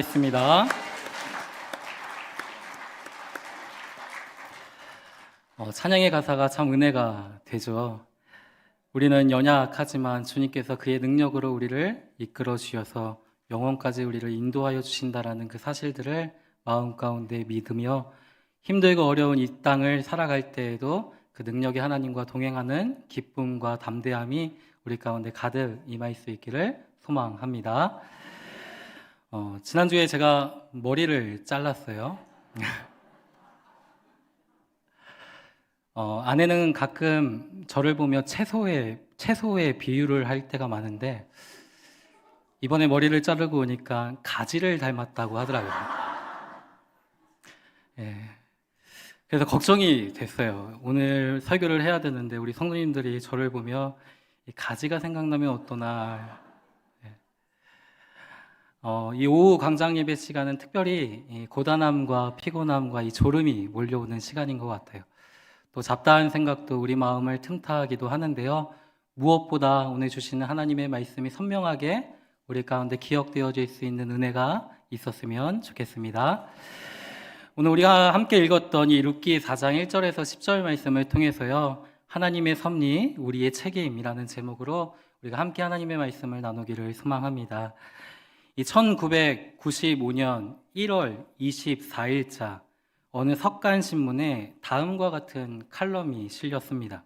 기도하겠습니다. 찬양의 가사가 참 은혜가 되죠. 우리는 연약하지만 주님께서 그의 능력으로 우리를 이끌어 주셔서 영원까지 우리를 인도하여 주신다라는 그 사실들을 마음 가운데 믿으며 힘들고 어려운 이 땅을 살아갈 때에도 그 능력이 하나님과 동행하는 기쁨과 담대함이 우리 가운데 가득 임할 수 있기를 소망합니다. 지난주에 제가 머리를 잘랐어요. 아내는 가끔 저를 보며 채소에 비유를 할 때가 많은데 이번에 머리를 자르고 오니까 가지를 닮았다고 하더라고요. 예. 그래서 걱정이 됐어요. 오늘 설교를 해야 되는데 우리 성도님들이 저를 보며 이 가지가 생각나면 어떠나. 이 오후 광장 예배 시간은 특별히 이 고단함과 피곤함과 이 졸음이 몰려오는 시간인 것 같아요. 또 잡다한 생각도 우리 마음을 틈타기도 하는데요. 무엇보다 오늘 주시는 하나님의 말씀이 선명하게 우리 가운데 기억되어질 수 있는 은혜가 있었으면 좋겠습니다. 오늘 우리가 함께 읽었던 이 룻기 4장 1절에서 10절 말씀을 통해서요. 하나님의 섭리, 우리의 책임이라는 제목으로 우리가 함께 하나님의 말씀을 나누기를 소망합니다. 이 1995년 1월 24일자 어느 석간신문에 다음과 같은 칼럼이 실렸습니다.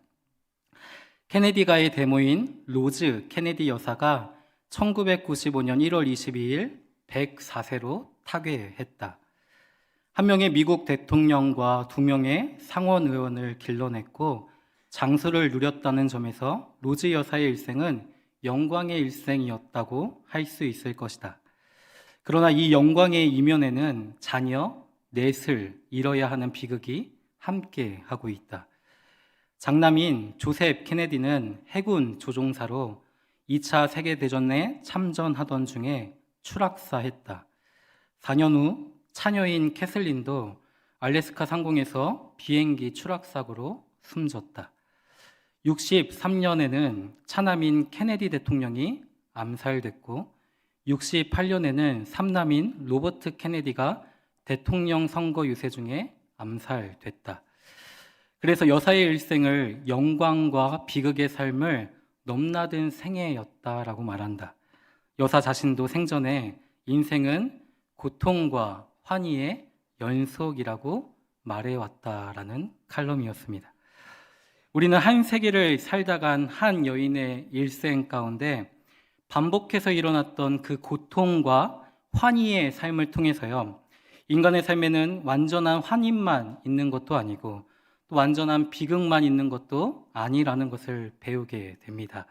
케네디가의 데모인 로즈 케네디 여사가 1995년 1월 22일 104세로 타계했다. 한 명의 미국 대통령과 2명의 상원 의원을 길러냈고 장수를 누렸다는 점에서 로즈 여사의 일생은 영광의 일생이었다고 할 수 있을 것이다. 그러나 이 영광의 이면에는 자녀, 넷을 잃어야 하는 비극이 함께 하고 있다. 장남인 조셉 케네디는 해군 조종사로 2차 세계대전에 참전하던 중에 추락사했다. 4년 후 차녀인 캐슬린도 알래스카 상공에서 비행기 추락사고로 숨졌다. 63년에는 차남인 케네디 대통령이 암살됐고 68년에는 삼남인 로버트 케네디가 대통령 선거 유세 중에 암살됐다. 그래서 여사의 일생을 영광과 비극의 삶을 넘나든 생애였다라고 말한다. 여사 자신도 생전에 인생은 고통과 환희의 연속이라고 말해왔다라는 칼럼이었습니다. 우리는 한 세기를 살다 간 한 여인의 일생 가운데 반복해서 일어났던 그 고통과 환희의 삶을 통해서요. 인간의 삶에는 완전한 환희만 있는 것도 아니고 또 완전한 비극만 있는 것도 아니라는 것을 배우게 됩니다.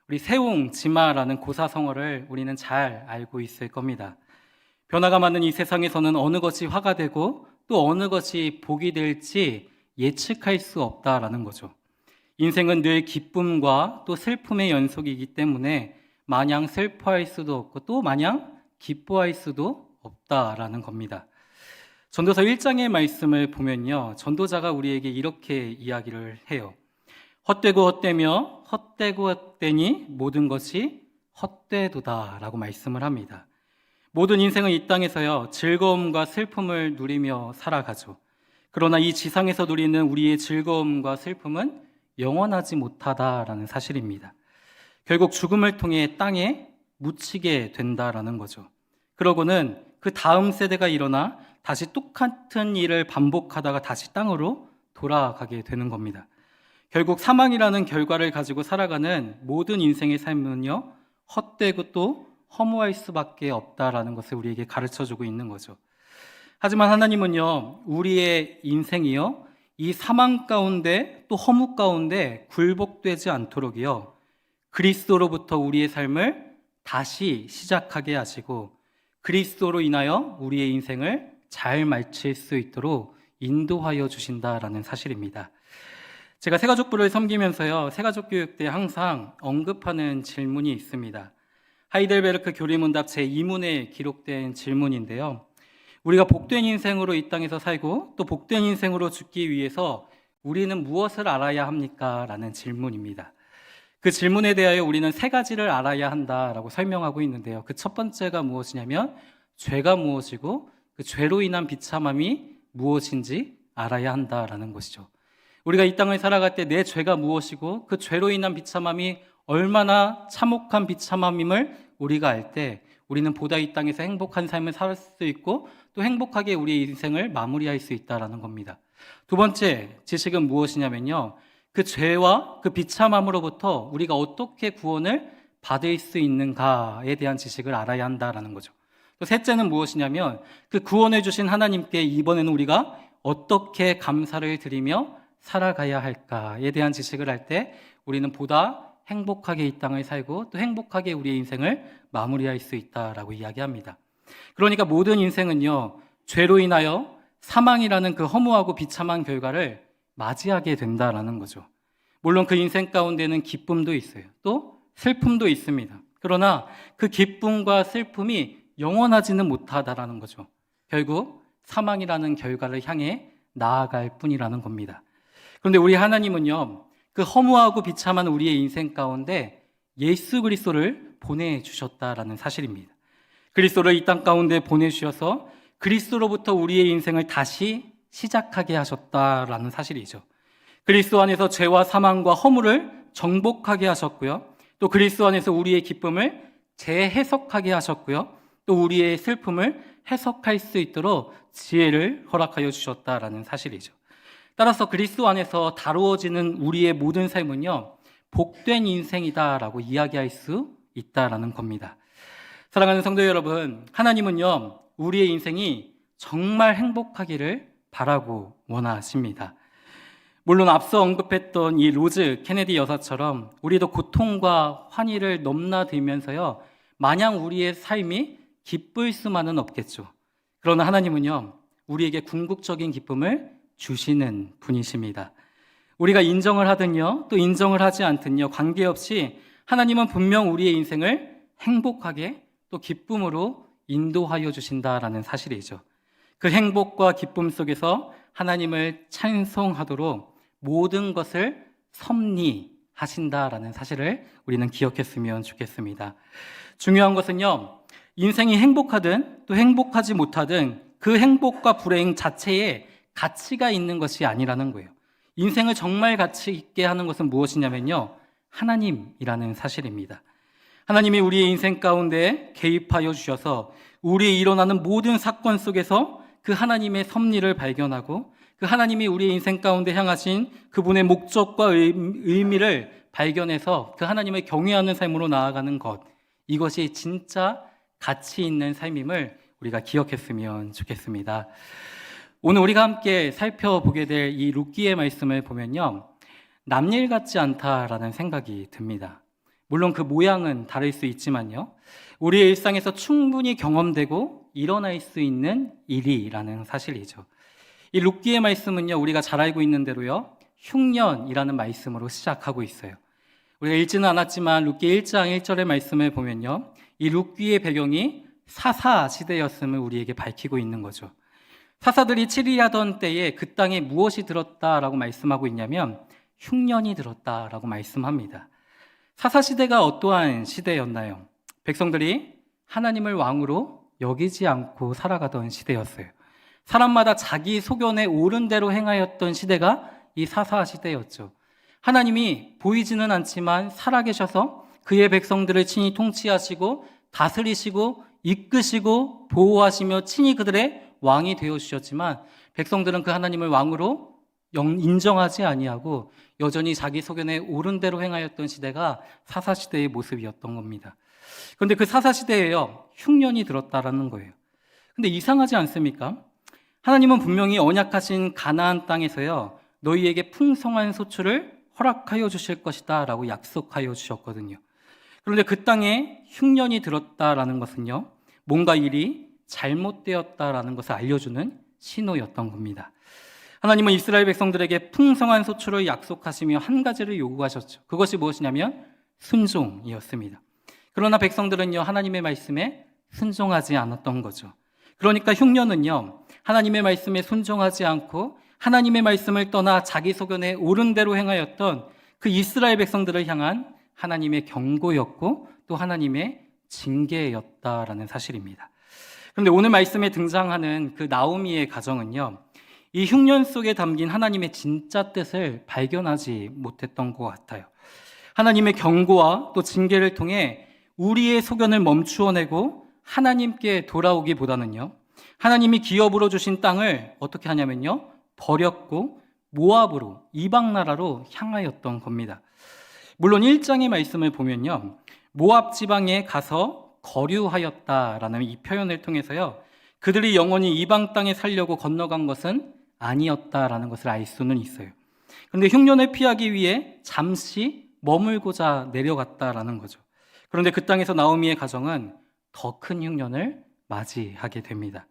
우리 세옹지마라는 고사성어를 우리는 잘 알고 있을 겁니다. 변화가 많은 이 세상에서는 어느 것이 화가 되고 또 어느 것이 복이 될지 예측할 수 없다라는 거죠. 인생은 늘 기쁨과 또 슬픔의 연속이기 때문에 마냥 슬퍼할 수도 없고 또 마냥 기뻐할 수도 없다라는 겁니다. 전도서 1장의 말씀을 보면요. 전도자가 우리에게 이렇게 이야기를 해요. 헛되고 헛되며 헛되고 헛되니 모든 것이 헛되도다 라고 말씀을 합니다. 모든 인생은 이 땅에서요. 즐거움과 슬픔을 누리며 살아가죠. 그러나 이 지상에서 누리는 우리의 즐거움과 슬픔은 영원하지 못하다라는 사실입니다. 결국 죽음을 통해 땅에 묻히게 된다라는 거죠. 그러고는 그 다음 세대가 일어나 다시 똑같은 일을 반복하다가 다시 땅으로 돌아가게 되는 겁니다. 결국 사망이라는 결과를 가지고 살아가는 모든 인생의 삶은요, 헛되고 또 허무할 수밖에 없다라는 것을 우리에게 가르쳐주고 있는 거죠. 하지만 하나님은요, 우리의 인생이요, 이 사망 가운데 또 허무 가운데 굴복되지 않도록이요, 그리스도로부터 우리의 삶을 다시 시작하게 하시고 그리스도로 인하여 우리의 인생을 잘 마칠 수 있도록 인도하여 주신다라는 사실입니다. 제가 새가족부를 섬기면서요, 새가족 교육 때 항상 언급하는 질문이 있습니다. 하이델베르크 교리문답 제2문에 기록된 질문인데요. 우리가 복된 인생으로 이 땅에서 살고 또 복된 인생으로 죽기 위해서 우리는 무엇을 알아야 합니까? 라는 질문입니다. 그 질문에 대하여 우리는 세 가지를 알아야 한다라고 설명하고 있는데요. 그 첫 번째가 무엇이냐면 죄가 무엇이고 그 죄로 인한 비참함이 무엇인지 알아야 한다라는 것이죠. 우리가 이 땅을 살아갈 때 내 죄가 무엇이고 그 죄로 인한 비참함이 얼마나 참혹한 비참함임을 우리가 알 때 우리는 보다 이 땅에서 행복한 삶을 살 수 있고 또 행복하게 우리의 인생을 마무리할 수 있다라는 겁니다. 두 번째 지식은 무엇이냐면요. 그 죄와 그 비참함으로부터 우리가 어떻게 구원을 받을 수 있는가에 대한 지식을 알아야 한다라는 거죠. 또 셋째는 무엇이냐면 그 구원을 주신 하나님께 이번에는 우리가 어떻게 감사를 드리며 살아가야 할까에 대한 지식을 할 때 우리는 보다 행복하게 이 땅을 살고 또 행복하게 우리의 인생을 마무리할 수 있다라고 이야기합니다. 그러니까 모든 인생은요, 죄로 인하여 사망이라는 그 허무하고 비참한 결과를 맞이하게 된다라는 거죠. 물론 그 인생 가운데는 기쁨도 있어요. 또 슬픔도 있습니다. 그러나 그 기쁨과 슬픔이 영원하지는 못하다라는 거죠. 결국 사망이라는 결과를 향해 나아갈 뿐이라는 겁니다. 그런데 우리 하나님은요, 그 허무하고 비참한 우리의 인생 가운데 예수 그리스도를 보내주셨다라는 사실입니다. 그리스도를 이 땅 가운데 보내주셔서 그리스도로부터 우리의 인생을 다시 시작하게 하셨다라는 사실이죠. 그리스도 안에서 죄와 사망과 허물을 정복하게 하셨고요. 또 그리스도 안에서 우리의 기쁨을 재해석하게 하셨고요. 또 우리의 슬픔을 해석할 수 있도록 지혜를 허락하여 주셨다라는 사실이죠. 따라서 그리스도 안에서 다루어지는 우리의 모든 삶은요, 복된 인생이다라고 이야기할 수 있다라는 겁니다. 사랑하는 성도 여러분, 하나님은요, 우리의 인생이 정말 행복하기를 바라고 원하십니다. 물론 앞서 언급했던 이 로즈 케네디 여사처럼 우리도 고통과 환희를 넘나들면서요, 마냥 우리의 삶이 기쁠 수만은 없겠죠. 그러나 하나님은요, 우리에게 궁극적인 기쁨을 주시는 분이십니다. 우리가 인정을 하든요, 또 인정을 하지 않든요, 관계없이 하나님은 분명 우리의 인생을 행복하게 또 기쁨으로 인도하여 주신다라는 사실이죠. 그 행복과 기쁨 속에서 하나님을 찬송하도록 모든 것을 섭리하신다라는 사실을 우리는 기억했으면 좋겠습니다. 중요한 것은요, 인생이 행복하든 또 행복하지 못하든 그 행복과 불행 자체에 가치가 있는 것이 아니라는 거예요. 인생을 정말 가치 있게 하는 것은 무엇이냐면요, 하나님이라는 사실입니다. 하나님이 우리의 인생 가운데 개입하여 주셔서 우리의 일어나는 모든 사건 속에서 그 하나님의 섭리를 발견하고 그 하나님이 우리의 인생 가운데 향하신 그분의 목적과 의미를 발견해서 그 하나님을 경외하는 삶으로 나아가는 것, 이것이 진짜 가치 있는 삶임을 우리가 기억했으면 좋겠습니다. 오늘 우리가 함께 살펴보게 될 이 룻기의 말씀을 보면요, 남일 같지 않다라는 생각이 듭니다. 물론 그 모양은 다를 수 있지만요, 우리의 일상에서 충분히 경험되고 일어날 수 있는 일이라는 사실이죠. 이 룻기의 말씀은요, 우리가 잘 알고 있는 대로요, 흉년이라는 말씀으로 시작하고 있어요. 우리가 읽지는 않았지만 룻기 1장 1절의 말씀을 보면요, 이 룻기의 배경이 사사 시대였음을 우리에게 밝히고 있는 거죠. 사사들이 치리하던 때에 그 땅에 무엇이 들었다라고 말씀하고 있냐면 흉년이 들었다라고 말씀합니다. 사사 시대가 어떠한 시대였나요? 백성들이 하나님을 왕으로 여기지 않고 살아가던 시대였어요. 사람마다 자기 소견에 옳은 대로 행하였던 시대가 이 사사 시대였죠. 하나님이 보이지는 않지만 살아계셔서 그의 백성들을 친히 통치하시고 다스리시고 이끄시고 보호하시며 친히 그들의 왕이 되어주셨지만 백성들은 그 하나님을 왕으로 인정하지 아니하고 여전히 자기 소견에 옳은 대로 행하였던 시대가 사사시대의 모습이었던 겁니다. 그런데 그 사사시대에요, 흉년이 들었다라는 거예요. 근데 이상하지 않습니까? 하나님은 분명히 언약하신 가나안 땅에서요, 너희에게 풍성한 소출을 허락하여 주실 것이다 라고 약속하여 주셨거든요. 그런데 그 땅에 흉년이 들었다라는 것은요, 뭔가 일이 잘못되었다라는 것을 알려주는 신호였던 겁니다. 하나님은 이스라엘 백성들에게 풍성한 소출을 약속하시며 한 가지를 요구하셨죠. 그것이 무엇이냐면 순종이었습니다. 그러나 백성들은요, 하나님의 말씀에 순종하지 않았던 거죠. 그러니까 흉년은요, 하나님의 말씀에 순종하지 않고 하나님의 말씀을 떠나 자기 소견에 옳은 대로 행하였던 그 이스라엘 백성들을 향한 하나님의 경고였고 또 하나님의 징계였다라는 사실입니다. 그런데 오늘 말씀에 등장하는 그 나오미의 가정은요, 이 흉년 속에 담긴 하나님의 진짜 뜻을 발견하지 못했던 것 같아요. 하나님의 경고와 또 징계를 통해 우리의 소견을 멈추어내고 하나님께 돌아오기보다는요, 하나님이 기업으로 주신 땅을 어떻게 하냐면요, 버렸고 모압으로, 이방 나라로 향하였던 겁니다. 물론 1장의 말씀을 보면요, 모압 지방에 가서 거류하였다라는 이 표현을 통해서요, 그들이 영원히 이방 땅에 살려고 건너간 것은 아니었다라는 것을 알 수는 있어요. 그런데 흉년을 피하기 위해 잠시 머물고자 내려갔다라는 거죠. 그런데 그 땅에서 나오미의 가정은 더 큰 흉년을 맞이하게 됩니다.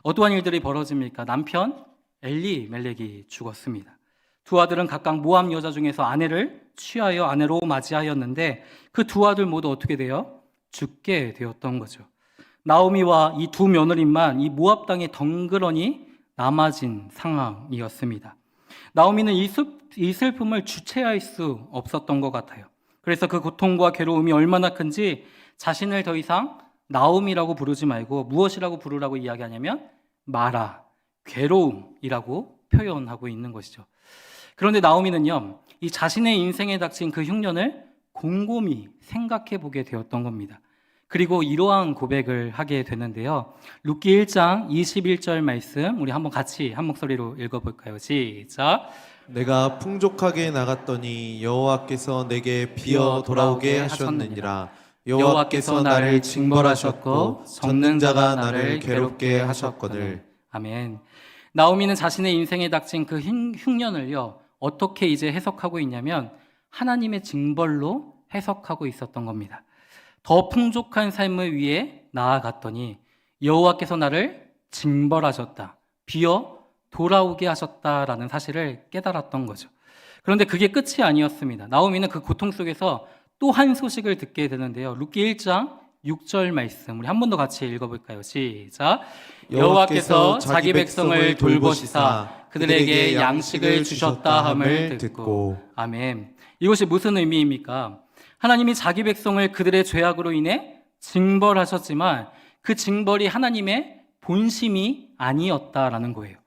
어떠한 일들이 벌어집니까? 남편 엘리멜렉이 죽었습니다. 두 아들은 각각 모압 여자 중에서 아내를 취하여 아내로 맞이하였는데 그 두 아들 모두 어떻게 돼요? 죽게 되었던 거죠. 나오미와 이 두 며느리만 이 모압 땅에 덩그러니 남아진 상황이었습니다. 나오미는 이 슬픔을 주체할 수 없었던 것 같아요. 그래서 그 고통과 괴로움이 얼마나 큰지 자신을 더 이상 나오미라고 부르지 말고 무엇이라고 부르라고 이야기하냐면 마라, 괴로움이라고 표현하고 있는 것이죠. 그런데 나오미는요, 이 자신의 인생에 닥친 그 흉년을 곰곰이 생각해 보게 되었던 겁니다. 그리고 이러한 고백을 하게 되는데요. 룻기 1장 21절 말씀 우리 한번 같이 한 목소리로 읽어볼까요? 시작. 내가 풍족하게 나갔더니 여호와께서 내게 비어 돌아오게 하셨느니라. 여호와께서 나를 징벌하셨고 적는 자가 나를 괴롭게 하셨거늘. 아멘. 나오미는 자신의 인생에 닥친 그 흉년을요, 어떻게 이제 해석하고 있냐면 하나님의 징벌로 해석하고 있었던 겁니다. 더 풍족한 삶을 위해 나아갔더니 여호와께서 나를 징벌하셨다, 비어 돌아오게 하셨다라는 사실을 깨달았던 거죠. 그런데 그게 끝이 아니었습니다. 나오미는 그 고통 속에서 또 한 소식을 듣게 되는데요. 룻기 1장 6절 말씀 우리 한 번 더 같이 읽어볼까요? 시작. 여호와께서 자기 백성을 돌보시사 그들에게 양식을 주셨다 함을 듣고. 아멘. 이것이 무슨 의미입니까? 하나님이 자기 백성을 그들의 죄악으로 인해 징벌하셨지만 그 징벌이 하나님의 본심이 아니었다라는 거예요.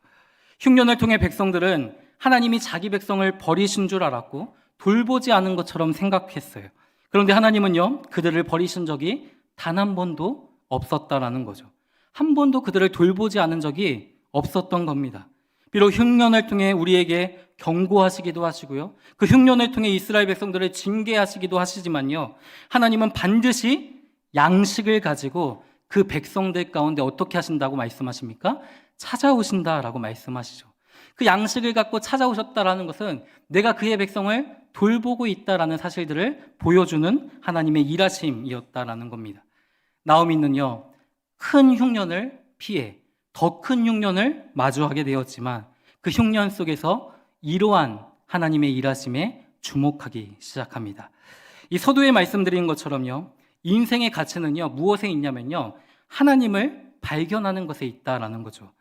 흉년을 통해 백성들은 하나님이 자기 백성을 버리신 줄 알았고 돌보지 않은 것처럼 생각했어요. 그런데 하나님은요, 그들을 버리신 적이 단 한 번도 없었다라는 거죠. 한 번도 그들을 돌보지 않은 적이 없었던 겁니다. 비록 흉년을 통해 우리에게 경고하시기도 하시고요, 그 흉년을 통해 이스라엘 백성들을 징계하시기도 하시지만요, 하나님은 반드시 양식을 가지고 그 백성들 가운데 어떻게 하신다고 말씀하십니까? 찾아오신다라고 말씀하시죠. 그 양식을 갖고 찾아오셨다라는 것은 내가 그의 백성을 돌보고 있다라는 사실들을 보여주는 하나님의 일하심이었다라는 겁니다. 나오미는요, 큰 흉년을 피해 더 큰 흉년을 마주하게 되었지만 그 흉년 속에서 이러한 하나님의 일하심에 주목하기 시작합니다. 이 서두에 말씀드린 것처럼요, 인생의 가치는요, 무엇에 있냐면요, 하나님을 발견하는 것에 있다라는 거죠.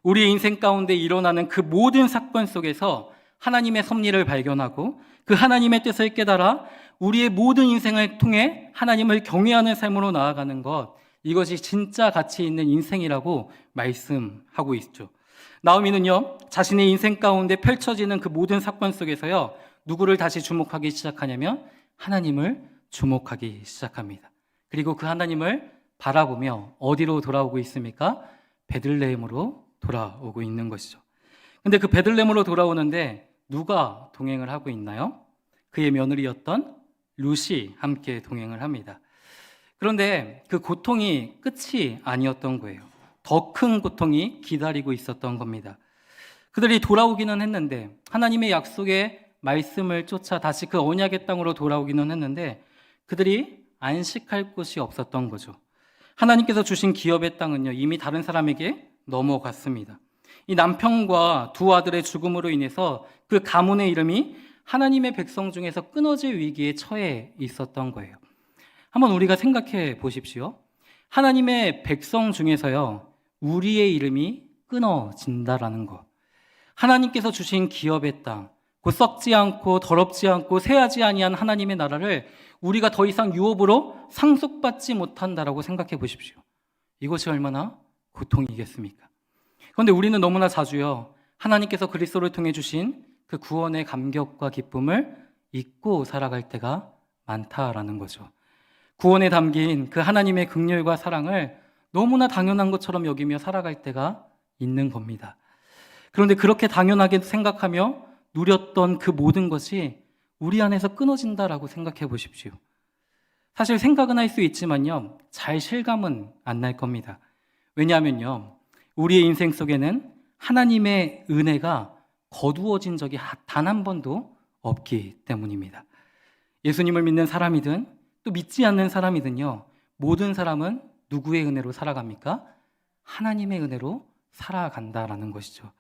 우리의 인생 가운데 일어나는 그 모든 사건 속에서 하나님의 섭리를 발견하고 그 하나님의 뜻을 깨달아 우리의 모든 인생을 통해 하나님을 경외하는 삶으로 나아가는 것, 이것이 진짜 가치 있는 인생이라고 말씀하고 있죠. 나오미는요, 자신의 인생 가운데 펼쳐지는 그 모든 사건 속에서요, 누구를 다시 주목하기 시작하냐면 하나님을 주목하기 시작합니다. 그리고 그 하나님을 바라보며 어디로 돌아오고 있습니까? 베들레헴으로 돌아오고 있는 것이죠. 근데 그 베들레헴으로 돌아오는데 누가 동행을 하고 있나요? 그의 며느리였던 룻이 함께 동행을 합니다. 그런데 그 고통이 끝이 아니었던 거예요. 더 큰 고통이 기다리고 있었던 겁니다. 그들이 돌아오기는 했는데 하나님의 약속의 말씀을 쫓아 다시 그 언약의 땅으로 돌아오기는 했는데 그들이 안식할 곳이 없었던 거죠. 하나님께서 주신 기업의 땅은요, 이미 다른 사람에게 넘어갔습니다. 이 남편과 두 아들의 죽음으로 인해서 그 가문의 이름이 하나님의 백성 중에서 끊어질 위기에 처해 있었던 거예요. 한번 우리가 생각해 보십시오. 하나님의 백성 중에서요, 우리의 이름이 끊어진다라는 것. 하나님께서 주신 기업의 땅, 곧 썩지 않고 더럽지 않고 쇠하지 아니한 하나님의 나라를 우리가 더 이상 유업으로 상속받지 못한다라고 생각해 보십시오. 이것이 얼마나 고통이겠습니까? 그런데 우리는 너무나 자주요, 하나님께서 그리스도를 통해 주신 그 구원의 감격과 기쁨을 잊고 살아갈 때가 많다라는 거죠. 구원에 담긴 그 하나님의 긍휼과 사랑을 너무나 당연한 것처럼 여기며 살아갈 때가 있는 겁니다. 그런데 그렇게 당연하게 생각하며 누렸던 그 모든 것이 우리 안에서 끊어진다라고 생각해 보십시오. 사실 생각은 할 수 있지만요, 잘 실감은 안 날 겁니다. 왜냐하면요, 우리의 인생 속에는 하나님의 은혜가 거두어진 적이 단 한 번도 없기 때문입니다. 예수님을 믿는 사람이든 또 믿지 않는 사람이든요, 모든 사람은 누구의 은혜로 살아갑니까? 하나님의 은혜로 살아간다라는 것이죠.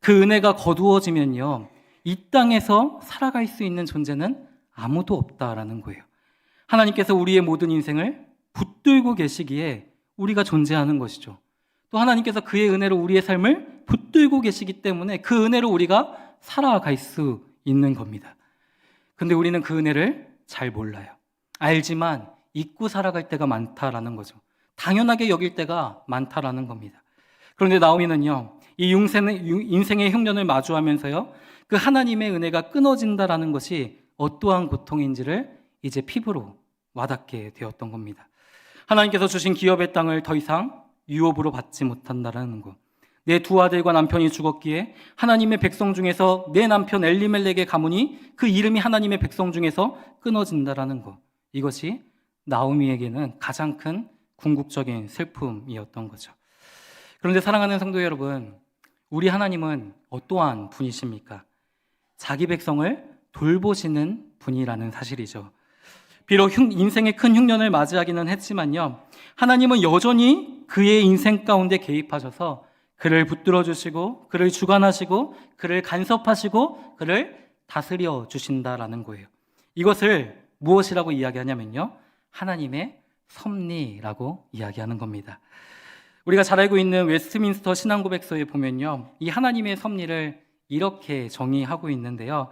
그 은혜가 거두어지면요, 이 땅에서 살아갈 수 있는 존재는 아무도 없다라는 거예요. 하나님께서 우리의 모든 인생을 붙들고 계시기에 우리가 존재하는 것이죠. 또 하나님께서 그의 은혜로 우리의 삶을 붙들고 계시기 때문에 그 은혜로 우리가 살아갈 수 있는 겁니다. 근데 우리는 그 은혜를 잘 몰라요. 알지만 잊고 살아갈 때가 많다라는 거죠. 당연하게 여길 때가 많다라는 겁니다. 그런데 나오미는요, 이 인생의 흉년을 마주하면서요, 그 하나님의 은혜가 끊어진다라는 것이 어떠한 고통인지를 이제 피부로 와닿게 되었던 겁니다. 하나님께서 주신 기업의 땅을 더 이상 유업으로 받지 못한다라는 것. 내 두 아들과 남편이 죽었기에 하나님의 백성 중에서 내 남편 엘리멜렉의 가문이 그 이름이 하나님의 백성 중에서 끊어진다라는 것. 이것이 나오미에게는 가장 큰 궁극적인 슬픔이었던 거죠. 그런데 사랑하는 성도 여러분, 우리 하나님은 어떠한 분이십니까? 자기 백성을 돌보시는 분이라는 사실이죠. 비록 인생의 큰 흉년을 맞이하기는 했지만요, 하나님은 여전히 그의 인생 가운데 개입하셔서 그를 붙들어 주시고 그를 주관하시고 그를 간섭하시고 그를 다스려 주신다라는 거예요. 이것을 무엇이라고 이야기하냐면요, 하나님의 섭리라고 이야기하는 겁니다. 우리가 잘 알고 있는 웨스트민스터 신앙고백서에 보면요, 이 하나님의 섭리를 이렇게 정의하고 있는데요,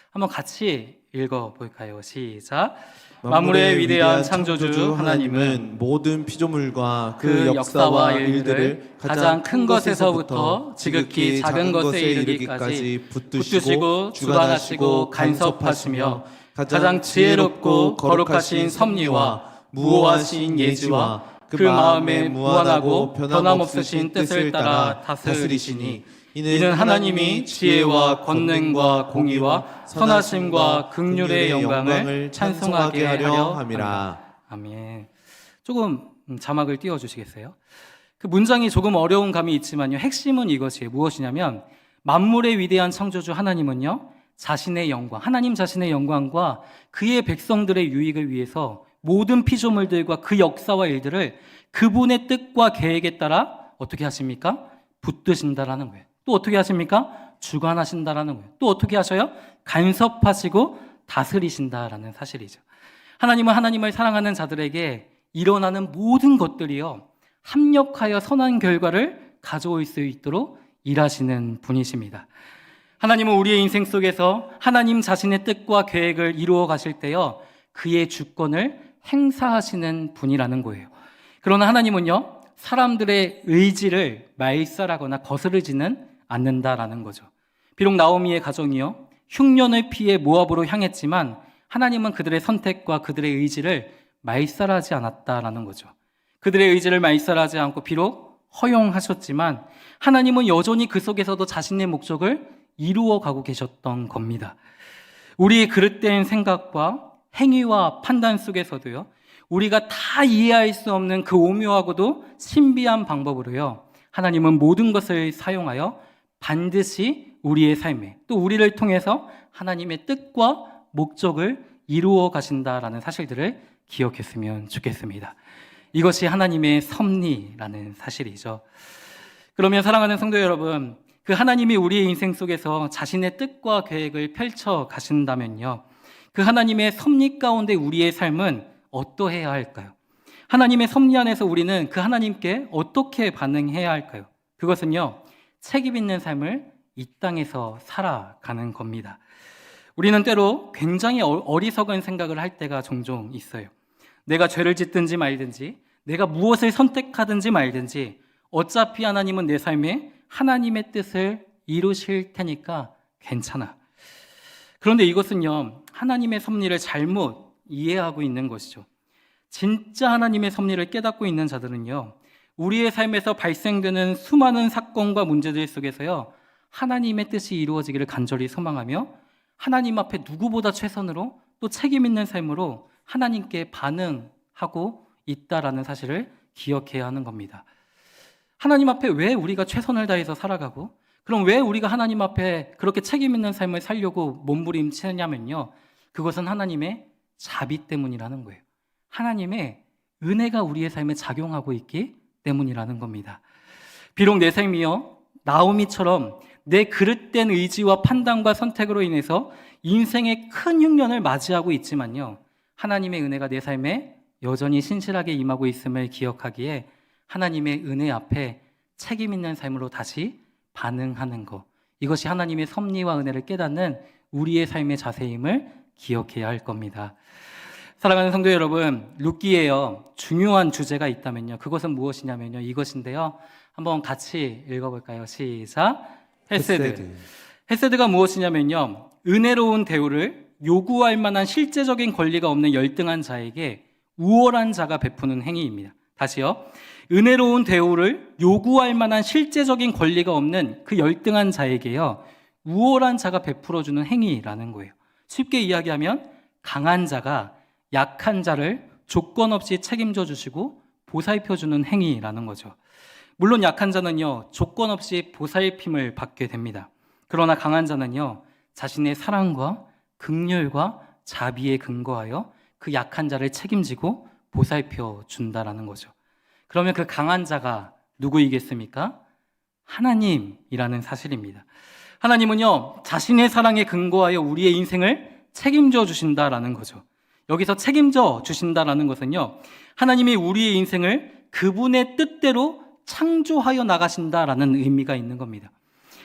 한번 같이 읽어볼까요? 시작. 만물의 위대한 창조주 하나님은 모든 피조물과 그 역사와 일들을 가장 큰 것에서부터 지극히 작은 것에 이르기까지 붙드시고 주관하시고 간섭하시며 가장 지혜롭고 거룩하신 섭리와 무오하신 예지와 그 마음에 무한하고 변함없으신 뜻을 따라 다스리시니 이는 하나님이 지혜와 권능과 공의와 선하심과 긍휼의 영광을 찬송하게 하려 함이라. 아멘. 조금 자막을 띄워주시겠어요? 그 문장이 조금 어려운 감이 있지만요, 핵심은 이것이에요. 무엇이냐면 만물의 위대한 창조주 하나님은요, 자신의 영광, 하나님 자신의 영광과 그의 백성들의 유익을 위해서 모든 피조물들과 그 역사와 일들을 그분의 뜻과 계획에 따라 어떻게 하십니까? 붙드신다라는 거예요. 또 어떻게 하십니까? 주관하신다라는 거예요. 또 어떻게 하셔요? 간섭하시고 다스리신다라는 사실이죠. 하나님은 하나님을 사랑하는 자들에게 일어나는 모든 것들이요, 합력하여 선한 결과를 가져올 수 있도록 일하시는 분이십니다. 하나님은 우리의 인생 속에서 하나님 자신의 뜻과 계획을 이루어 가실 때요, 그의 주권을 행사하시는 분이라는 거예요. 그러나 하나님은요, 사람들의 의지를 말살하거나 거스르지는 않는다라는 거죠. 비록 나오미의 가정이요, 흉년을 피해 모압으로 향했지만 하나님은 그들의 선택과 그들의 의지를 말살하지 않았다라는 거죠. 그들의 의지를 말살하지 않고 비록 허용하셨지만 하나님은 여전히 그 속에서도 자신의 목적을 이루어 가고 계셨던 겁니다. 우리의 그릇된 생각과 행위와 판단 속에서도요, 우리가 다 이해할 수 없는 그 오묘하고도 신비한 방법으로요, 하나님은 모든 것을 사용하여 반드시 우리의 삶에, 또 우리를 통해서 하나님의 뜻과 목적을 이루어 가신다라는 사실들을 기억했으면 좋겠습니다. 이것이 하나님의 섭리라는 사실이죠. 그러면 사랑하는 성도 여러분, 그 하나님이 우리의 인생 속에서 자신의 뜻과 계획을 펼쳐 가신다면요, 그 하나님의 섭리 가운데 우리의 삶은 어떠해야 할까요? 하나님의 섭리 안에서 우리는 그 하나님께 어떻게 반응해야 할까요? 그것은요, 책임 있는 삶을 이 땅에서 살아가는 겁니다. 우리는 때로 굉장히 어리석은 생각을 할 때가 종종 있어요. 내가 죄를 짓든지 말든지, 내가 무엇을 선택하든지 말든지 어차피 하나님은 내 삶에 하나님의 뜻을 이루실 테니까 괜찮아. 그런데 이것은요, 하나님의 섭리를 잘못 이해하고 있는 것이죠. 진짜 하나님의 섭리를 깨닫고 있는 자들은요, 우리의 삶에서 발생되는 수많은 사건과 문제들 속에서요, 하나님의 뜻이 이루어지기를 간절히 소망하며 하나님 앞에 누구보다 최선으로 또 책임 있는 삶으로 하나님께 반응하고 있다라는 사실을 기억해야 하는 겁니다. 하나님 앞에 왜 우리가 최선을 다해서 살아가고, 그럼 왜 우리가 하나님 앞에 그렇게 책임 있는 삶을 살려고 몸부림치느냐면요, 그것은 하나님의 자비 때문이라는 거예요. 하나님의 은혜가 우리의 삶에 작용하고 있기 때문이라는 겁니다. 비록 내 삶이요, 나오미처럼 내 그릇된 의지와 판단과 선택으로 인해서 인생의 큰 흉년을 맞이하고 있지만요, 하나님의 은혜가 내 삶에 여전히 신실하게 임하고 있음을 기억하기에 하나님의 은혜 앞에 책임 있는 삶으로 다시 반응하는 것, 이것이 하나님의 섭리와 은혜를 깨닫는 우리의 삶의 자세임을 기억해야 할 겁니다. 사랑하는 성도 여러분, 룻기에요, 중요한 주제가 있다면요, 그것은 무엇이냐면요, 이것인데요. 한번 같이 읽어볼까요? 시작. 헤세드. 헤세드가 무엇이냐면요, 은혜로운 대우를 요구할 만한 실제적인 권리가 없는 열등한 자에게 우월한 자가 베푸는 행위입니다. 다시요. 은혜로운 대우를 요구할 만한 실제적인 권리가 없는 그 열등한 자에게요, 우월한 자가 베풀어주는 행위라는 거예요. 쉽게 이야기하면 강한 자가 약한 자를 조건 없이 책임져 주시고 보살펴주는 행위라는 거죠. 물론 약한 자는요, 조건 없이 보살핌을 받게 됩니다. 그러나 강한 자는요, 자신의 사랑과 긍휼과 자비에 근거하여 그 약한 자를 책임지고 보살펴 준다라는 거죠. 그러면 그 강한 자가 누구이겠습니까? 하나님이라는 사실입니다. 하나님은요, 자신의 사랑에 근거하여 우리의 인생을 책임져 주신다라는 거죠. 여기서 책임져 주신다라는 것은요, 하나님이 우리의 인생을 그분의 뜻대로 창조하여 나가신다라는 의미가 있는 겁니다.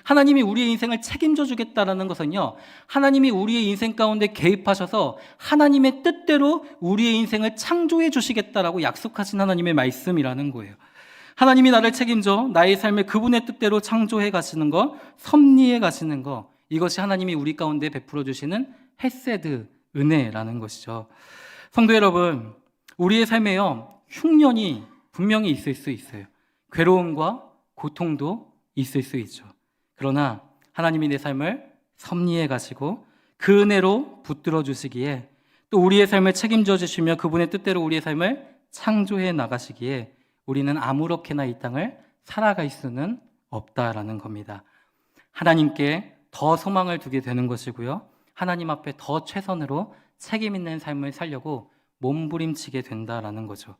하나님이 우리의 인생을 책임져 주겠다라는 것은요, 하나님이 우리의 인생 가운데 개입하셔서 하나님의 뜻대로 우리의 인생을 창조해 주시겠다라고 약속하신 하나님의 말씀이라는 거예요. 하나님이 나를 책임져 나의 삶을 그분의 뜻대로 창조해 가시는 것, 섭리해 가시는 것, 이것이 하나님이 우리 가운데 베풀어 주시는 헤세드, 은혜라는 것이죠. 성도 여러분, 우리의 삶에요, 흉년이 분명히 있을 수 있어요. 괴로움과 고통도 있을 수 있죠. 그러나 하나님이 내 삶을 섭리해 가시고 그 은혜로 붙들어 주시기에, 또 우리의 삶을 책임져 주시며 그분의 뜻대로 우리의 삶을 창조해 나가시기에 우리는 아무렇게나 이 땅을 살아갈 수는 없다라는 겁니다. 하나님께 더 소망을 두게 되는 것이고요, 하나님 앞에 더 최선으로 책임 있는 삶을 살려고 몸부림치게 된다라는 거죠.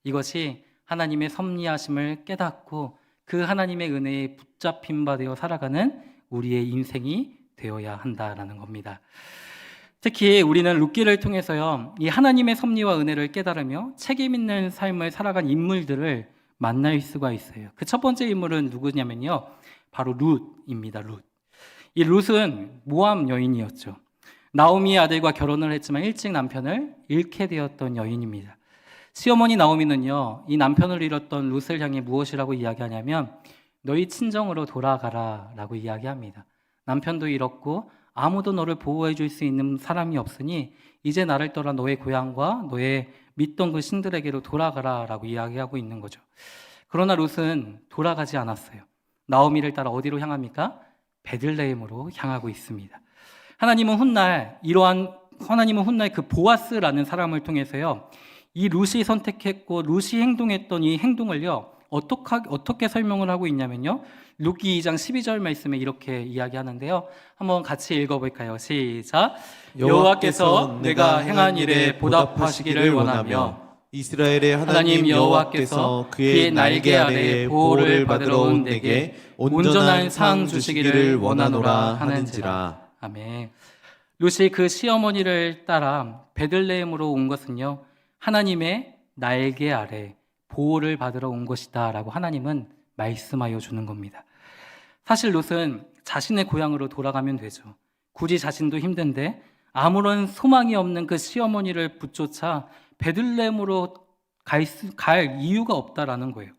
이것이 하나님의 섭리하심을 깨닫고 그 하나님의 은혜에 붙잡힌 바 되어 살아가는 우리의 인생이 되어야 한다라는 겁니다. 특히 우리는 룻기를 통해서요, 이 하나님의 섭리와 은혜를 깨달으며 책임 있는 삶을 살아간 인물들을 만날 수가 있어요. 그 첫 번째 인물은 누구냐면요, 바로 룻입니다. 룻. 이 룻은 모함 여인이었죠. 나오미의 아들과 결혼을 했지만 일찍 남편을 잃게 되었던 여인입니다. 시어머니 나오미는요, 이 남편을 잃었던 룻을 향해 무엇이라고 이야기하냐면 너희 친정으로 돌아가라 라고 이야기합니다. 남편도 잃었고 아무도 너를 보호해 줄 수 있는 사람이 없으니 이제 나를 떠나 너의 고향과 너의 믿던 그 신들에게로 돌아가라 라고 이야기하고 있는 거죠. 그러나 룻은 돌아가지 않았어요. 나오미를 따라 어디로 향합니까? 베들레헴으로 향하고 있습니다. 하나님은 훗날 그 보아스라는 사람을 통해서요, 이 룻이 선택했고 룻이 행동했던 이 행동을요, 어떻게 설명을 하고 있냐면요, 룻기 2장 12절 말씀에 이렇게 이야기하는데요. 한번 같이 읽어볼까요? 시작. 여호와께서 내가 행한 일에 보답하시기를 원하며 이스라엘의 하나님 여호와께서 그의 날개 아래에 보호를 받으러 온 내게 온전한 상 주시기를 원하노라 하는지라. 아멘. 룻이 그 시어머니를 따라 베들레헴으로 온 것은요, 하나님의 날개 아래 보호를 받으러 온 것이다 라고 하나님은 말씀하여 주는 겁니다. 사실 룻은 자신의 고향으로 돌아가면 되죠. 굳이 자신도 힘든데 아무런 소망이 없는 그 시어머니를 붙쫓아 베들레헴으로 갈 이유가 없다라는 거예요.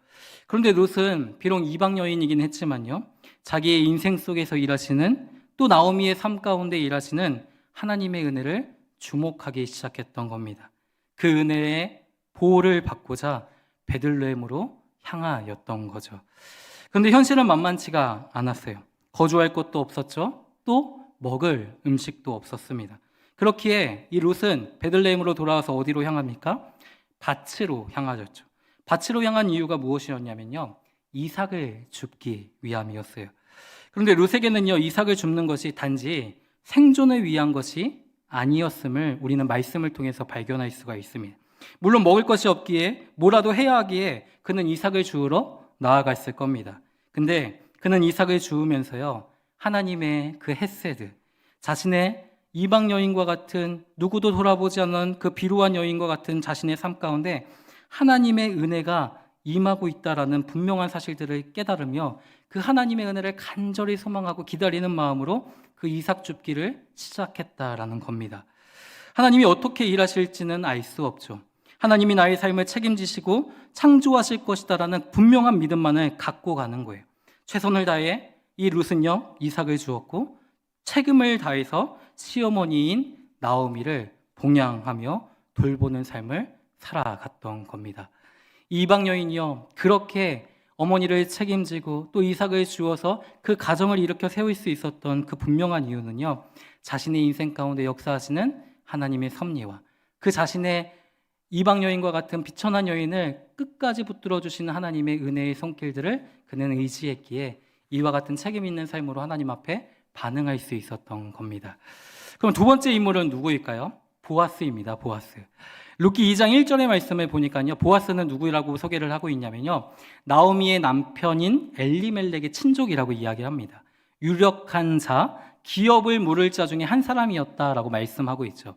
그런데 롯은 비록 이방 여인이긴 했지만요, 자기의 인생 속에서 일하시는, 또 나오미의 삶 가운데 일하시는 하나님의 은혜를 주목하기 시작했던 겁니다. 그 은혜의 보호를 받고자 베들레헴으로 향하였던 거죠. 그런데 현실은 만만치가 않았어요. 거주할 곳도 없었죠. 또 먹을 음식도 없었습니다. 그렇기에 이 롯은 베들레헴으로 돌아와서 어디로 향합니까? 밭으로 향하였죠. 밭으로 향한 이유가 무엇이었냐면요, 이삭을 줍기 위함이었어요. 그런데 롯에게는요, 이삭을 줍는 것이 단지 생존을 위한 것이 아니었음을 우리는 말씀을 통해서 발견할 수가 있습니다. 물론 먹을 것이 없기에 뭐라도 해야 하기에 그는 이삭을 주우러 나아갔을 겁니다. 근데 그는 이삭을 주우면서요, 하나님의 그 헤세드, 자신의 이방 여인과 같은, 누구도 돌아보지 않는 그 비루한 여인과 같은 자신의 삶 가운데 하나님의 은혜가 임하고 있다라는 분명한 사실들을 깨달으며 그 하나님의 은혜를 간절히 소망하고 기다리는 마음으로 그 이삭 줍기를 시작했다라는 겁니다. 하나님이 어떻게 일하실지는 알 수 없죠. 하나님이 나의 삶을 책임지시고 창조하실 것이다라는 분명한 믿음만을 갖고 가는 거예요. 최선을 다해 이 룻은요, 이삭을 주었고 책임을 다해서 시어머니인 나오미를 봉양하며 돌보는 삶을 살아갔던 겁니다. 이방 여인이요, 그렇게 어머니를 책임지고 또 이삭을 주어서 그 가정을 일으켜 세울 수 있었던 그 분명한 이유는요, 자신의 인생 가운데 역사하시는 하나님의 섭리와 그 자신의 이방 여인과 같은 비천한 여인을 끝까지 붙들어 주시는 하나님의 은혜의 손길들을 그는 의지했기에 이와 같은 책임 있는 삶으로 하나님 앞에 반응할 수 있었던 겁니다. 그럼 두 번째 인물은 누구일까요? 보아스입니다. 보아스. 룻기 2장 1절의 말씀을 보니까요, 보아스는 누구라고 소개를 하고 있냐면요, 나오미의 남편인 엘리멜렉의 친족이라고 이야기합니다. 유력한 자, 기업을 물을 자 중에 한 사람이었다라고 말씀하고 있죠.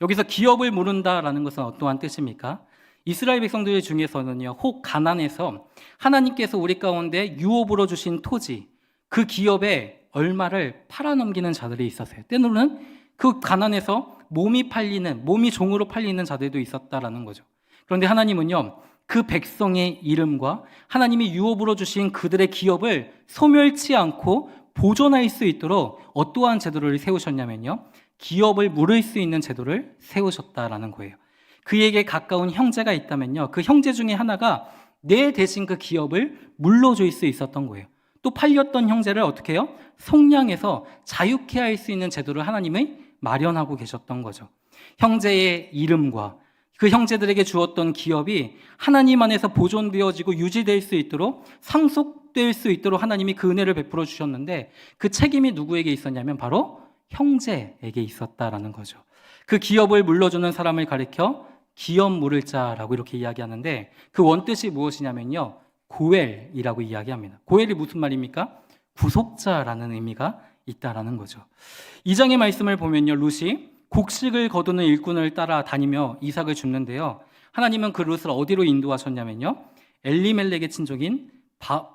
여기서 기업을 물은다라는 것은 어떠한 뜻입니까? 이스라엘 백성들 중에서는요, 혹 가난해서 하나님께서 우리 가운데 유업으로 주신 토지, 그 기업에 얼마를 팔아넘기는 자들이 있었어요. 때로는 그 가난해서 몸이 종으로 팔리는 자들도 있었다라는 거죠. 그런데 하나님은요, 그 백성의 이름과 하나님이 유업으로 주신 그들의 기업을 소멸치 않고 보존할 수 있도록 어떠한 제도를 세우셨냐면요, 기업을 물을 수 있는 제도를 세우셨다라는 거예요. 그에게 가까운 형제가 있다면요, 그 형제 중에 하나가 내 대신 그 기업을 물러줄 수 있었던 거예요. 또 팔렸던 형제를 어떻게 해요? 속량해서 자유케 할 수 있는 제도를 하나님이 마련하고 계셨던 거죠. 형제의 이름과 그 형제들에게 주었던 기업이 하나님 안에서 보존되어지고 유지될 수 있도록, 상속될 수 있도록 하나님이 그 은혜를 베풀어 주셨는데, 그 책임이 누구에게 있었냐면 바로 형제에게 있었다라는 거죠. 그 기업을 물려주는 사람을 가리켜 기업 물을 자라고 이렇게 이야기하는데, 그 원뜻이 무엇이냐면요, 고엘이라고 이야기합니다. 고엘이 무슨 말입니까? 구속자라는 의미가 있다라는 거죠. 2장의 말씀을 보면요, 룻이 곡식을 거두는 일꾼을 따라 다니며 이삭을 줍는데요, 하나님은 그 룻을 어디로 인도하셨냐면요, 엘리멜렉의 친족인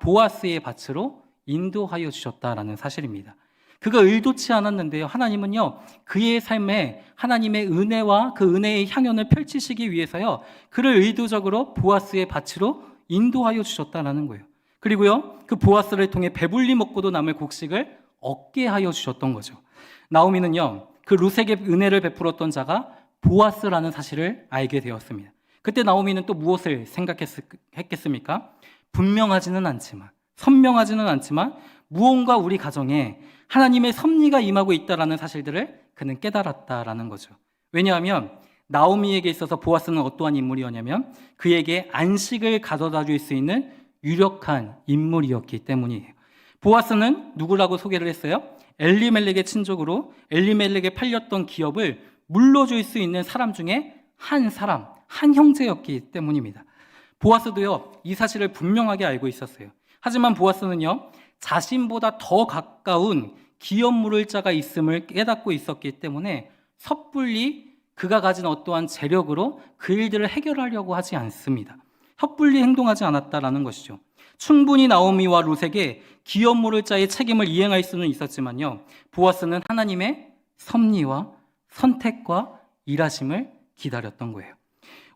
보아스의 밭으로 인도하여 주셨다라는 사실입니다. 그가 의도치 않았는데요, 하나님은요, 그의 삶에 하나님의 은혜와 그 은혜의 향연을 펼치시기 위해서요, 그를 의도적으로 보아스의 밭으로 인도하여 주셨다라는 거예요. 그리고요, 그 보아스를 통해 배불리 먹고도 남을 곡식을 얻게 하여 주셨던 거죠. 나오미는요, 그 룻에게 은혜를 베풀었던 자가 보아스라는 사실을 알게 되었습니다. 그때 나오미는 또 무엇을 생각했겠습니까? 분명하지는 않지만, 선명하지는 않지만 무언가 우리 가정에 하나님의 섭리가 임하고 있다라는 사실들을 그는 깨달았다라는 거죠. 왜냐하면 나오미에게 있어서 보아스는 어떠한 인물이었냐면 그에게 안식을 가져다 줄 수 있는 유력한 인물이었기 때문이에요. 보아스는 누구라고 소개를 했어요? 엘리멜렉의 친족으로 엘리멜렉에 팔렸던 기업을 물려줄 수 있는 사람 중에 한 사람, 한 형제였기 때문입니다. 보아스도요, 이 사실을 분명하게 알고 있었어요. 하지만 보아스는요, 자신보다 더 가까운 기업 물을 자가 있음을 깨닫고 있었기 때문에 섣불리 그가 가진 어떠한 재력으로 그 일들을 해결하려고 하지 않습니다. 섣불리 행동하지 않았다라는 것이죠. 충분히 나오미와 룻에게 기업 물을 자의 책임을 이행할 수는 있었지만요, 보아스는 하나님의 섭리와 선택과 일하심을 기다렸던 거예요.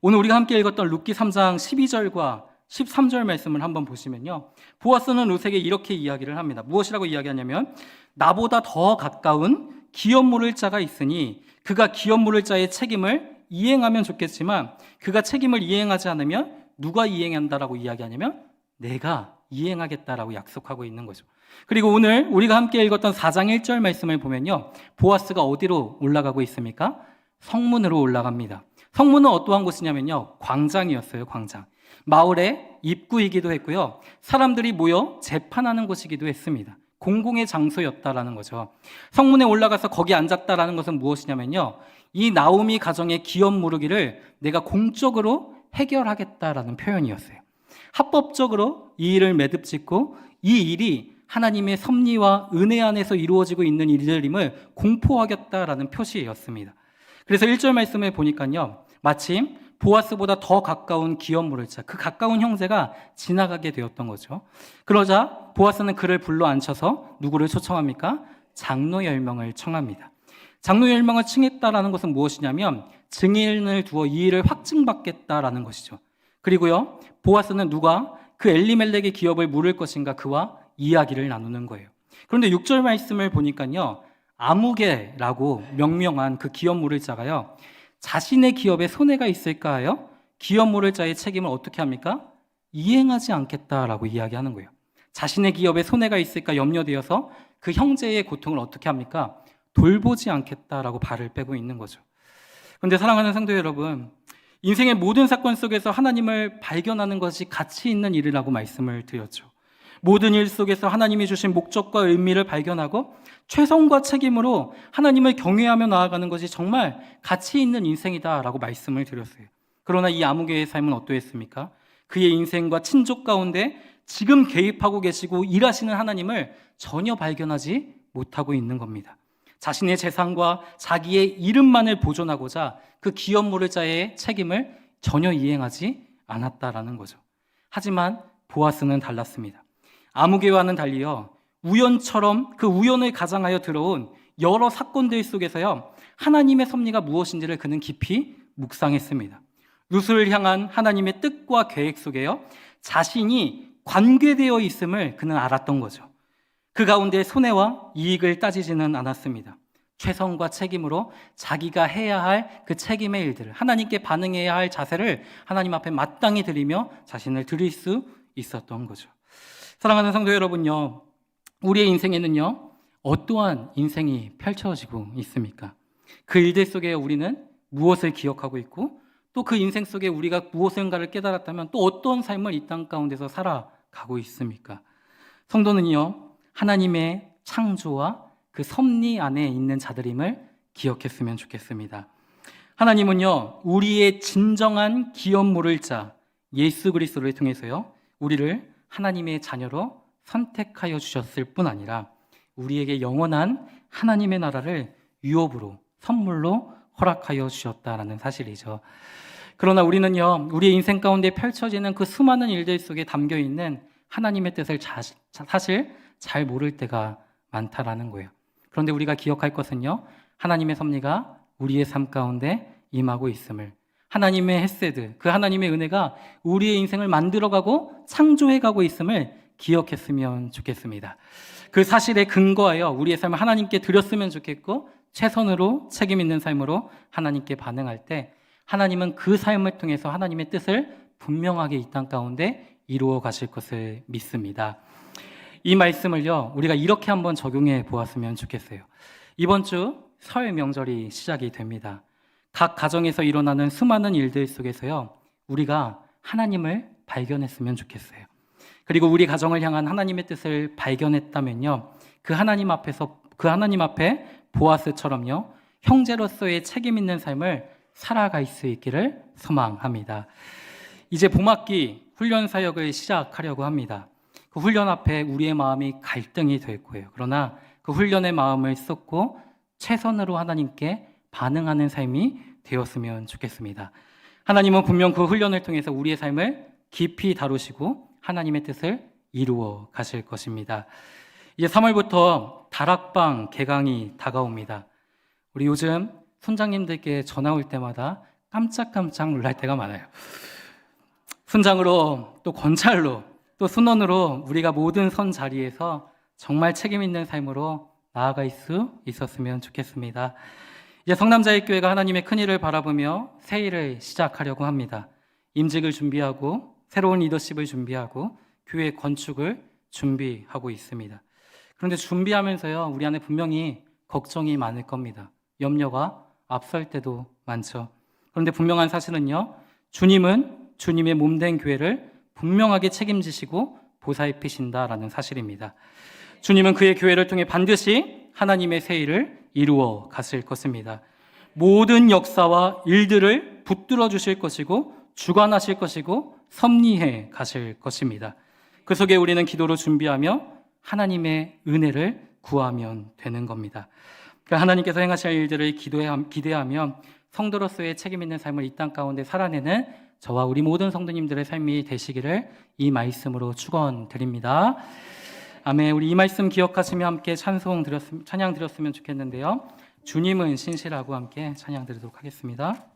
오늘 우리가 함께 읽었던 룻기 3장 12절과 13절 말씀을 한번 보시면요. 보아스는 룻에게 이렇게 이야기를 합니다. 무엇이라고 이야기하냐면 나보다 더 가까운 기업 물을 자가 있으니 그가 기업 물을 자의 책임을 이행하면 좋겠지만 그가 책임을 이행하지 않으면 누가 이행한다라고 이야기하냐면 내가 이행하겠다라고 약속하고 있는 거죠. 그리고 오늘 우리가 함께 읽었던 4장 1절 말씀을 보면요. 보아스가 어디로 올라가고 있습니까? 성문으로 올라갑니다. 성문은 어떠한 곳이냐면요. 광장이었어요. 광장. 마을의 입구이기도 했고요. 사람들이 모여 재판하는 곳이기도 했습니다. 공공의 장소였다라는 거죠. 성문에 올라가서 거기 앉았다라는 것은 무엇이냐면요. 이 나오미 가정의 기업 무르기를 내가 공적으로 해결하겠다라는 표현이었어요. 합법적으로 이 일을 매듭짓고 이 일이 하나님의 섭리와 은혜 안에서 이루어지고 있는 일들임을 공포하겠다라는 표시였습니다. 그래서 1절 말씀을 보니까요. 마침 보아스보다 더 가까운 기업 물을 자, 그 가까운 형제가 지나가게 되었던 거죠. 그러자 보아스는 그를 불러 앉혀서 누구를 초청합니까? 장로 10명을 청합니다. 장로 10명을 칭했다라는 것은 무엇이냐면 증인을 두어 이 일을 확증받겠다라는 것이죠. 그리고요, 보아스는 누가 그 엘리멜렉의 기업을 물을 것인가 그와 이야기를 나누는 거예요. 그런데 6절 말씀을 보니까요, 아무개라고 명명한 그 기업 물을 자가요, 자신의 기업에 손해가 있을까요? 기업 물을 자의 책임을 어떻게 합니까? 이행하지 않겠다라고 이야기하는 거예요. 자신의 기업에 손해가 있을까 염려되어서 그 형제의 고통을 어떻게 합니까? 돌보지 않겠다라고 발을 빼고 있는 거죠. 그런데 사랑하는 성도 여러분, 인생의 모든 사건 속에서 하나님을 발견하는 것이 가치 있는 일이라고 말씀을 드렸죠. 모든 일 속에서 하나님이 주신 목적과 의미를 발견하고 최선과 책임으로 하나님을 경외하며 나아가는 것이 정말 가치 있는 인생이다라고 말씀을 드렸어요. 그러나 이 아무개의 삶은 어떠했습니까? 그의 인생과 친족 가운데 지금 개입하고 계시고 일하시는 하나님을 전혀 발견하지 못하고 있는 겁니다. 자신의 재산과 자기의 이름만을 보존하고자 그 기업 물을 자의 책임을 전혀 이행하지 않았다라는 거죠. 하지만 보아스는 달랐습니다. 아무개와는 달리요, 우연처럼 그 우연을 가장하여 들어온 여러 사건들 속에서요, 하나님의 섭리가 무엇인지를 그는 깊이 묵상했습니다. 룻을 향한 하나님의 뜻과 계획 속에요, 자신이 관계되어 있음을 그는 알았던 거죠. 그 가운데 손해와 이익을 따지지는 않았습니다. 최선과 책임으로 자기가 해야 할 그 책임의 일들을, 하나님께 반응해야 할 자세를 하나님 앞에 마땅히 드리며 자신을 드릴 수 있었던 거죠. 사랑하는 성도 여러분요, 우리의 인생에는요, 어떠한 인생이 펼쳐지고 있습니까? 그 일들 속에 우리는 무엇을 기억하고 있고 또 그 인생 속에 우리가 무엇인가를 깨달았다면 또 어떤 삶을 이 땅 가운데서 살아가고 있습니까? 성도는요, 하나님의 창조와 그 섭리 안에 있는 자들임을 기억했으면 좋겠습니다. 하나님은요, 우리의 진정한 기업 물을 자 예수 그리스도를 통해서요, 우리를 하나님의 자녀로 선택하여 주셨을 뿐 아니라 우리에게 영원한 하나님의 나라를 유업으로, 선물로 허락하여 주셨다라는 사실이죠. 그러나 우리는요, 우리의 인생 가운데 펼쳐지는 그 수많은 일들 속에 담겨 있는 하나님의 뜻을 사실 잘 모를 때가 많다라는 거예요. 그런데 우리가 기억할 것은요, 하나님의 섭리가 우리의 삶 가운데 임하고 있음을, 하나님의 헤세드, 그 하나님의 은혜가 우리의 인생을 만들어가고 창조해가고 있음을 기억했으면 좋겠습니다. 그 사실에 근거하여 우리의 삶을 하나님께 드렸으면 좋겠고 최선으로 책임 있는 삶으로 하나님께 반응할 때 하나님은 그 삶을 통해서 하나님의 뜻을 분명하게 이 땅 가운데 이루어 가실 것을 믿습니다. 이 말씀을요, 우리가 이렇게 한번 적용해 보았으면 좋겠어요. 이번 주 설 명절이 시작이 됩니다. 각 가정에서 일어나는 수많은 일들 속에서요, 우리가 하나님을 발견했으면 좋겠어요. 그리고 우리 가정을 향한 하나님의 뜻을 발견했다면요, 그 하나님 앞에 보아스처럼요, 형제로서의 책임 있는 삶을 살아갈 수 있기를 소망합니다. 이제 봄학기 훈련 사역을 시작하려고 합니다. 그 훈련 앞에 우리의 마음이 갈등이 될 거예요. 그러나 그 훈련의 마음을 쏟고 최선으로 하나님께 반응하는 삶이 되었으면 좋겠습니다. 하나님은 분명 그 훈련을 통해서 우리의 삶을 깊이 다루시고 하나님의 뜻을 이루어 가실 것입니다. 이제 3월부터 다락방 개강이 다가옵니다. 우리 요즘 손장님들께 전화 올 때마다 깜짝깜짝 놀랄 때가 많아요. 순장으로 또 권찰로 또 순원으로 우리가 모든 선 자리에서 정말 책임 있는 삶으로 나아갈 수 있었으면 좋겠습니다. 이제 성남자익교회가 하나님의 큰 일을 바라보며 새 일을 시작하려고 합니다. 임직을 준비하고 새로운 리더십을 준비하고 교회 건축을 준비하고 있습니다. 그런데 준비하면서요, 우리 안에 분명히 걱정이 많을 겁니다. 염려가 앞설 때도 많죠. 그런데 분명한 사실은요, 주님은 주님의 몸된 교회를 분명하게 책임지시고 보살피신다라는 사실입니다. 주님은 그의 교회를 통해 반드시 하나님의 새 일을 이루어 가실 것입니다. 모든 역사와 일들을 붙들어 주실 것이고 주관하실 것이고 섭리해 가실 것입니다. 그 속에 우리는 기도로 준비하며 하나님의 은혜를 구하면 되는 겁니다. 그러니까 하나님께서 행하실 일들을 기대하며 성도로서의 책임 있는 삶을 이 땅 가운데 살아내는 저와 우리 모든 성도님들의 삶이 되시기를 이 말씀으로 축원드립니다. 아멘. 우리 이 말씀 기억하시며 함께 찬양 드렸으면 좋겠는데요. 주님은 신실하고 함께 찬양 드리도록 하겠습니다.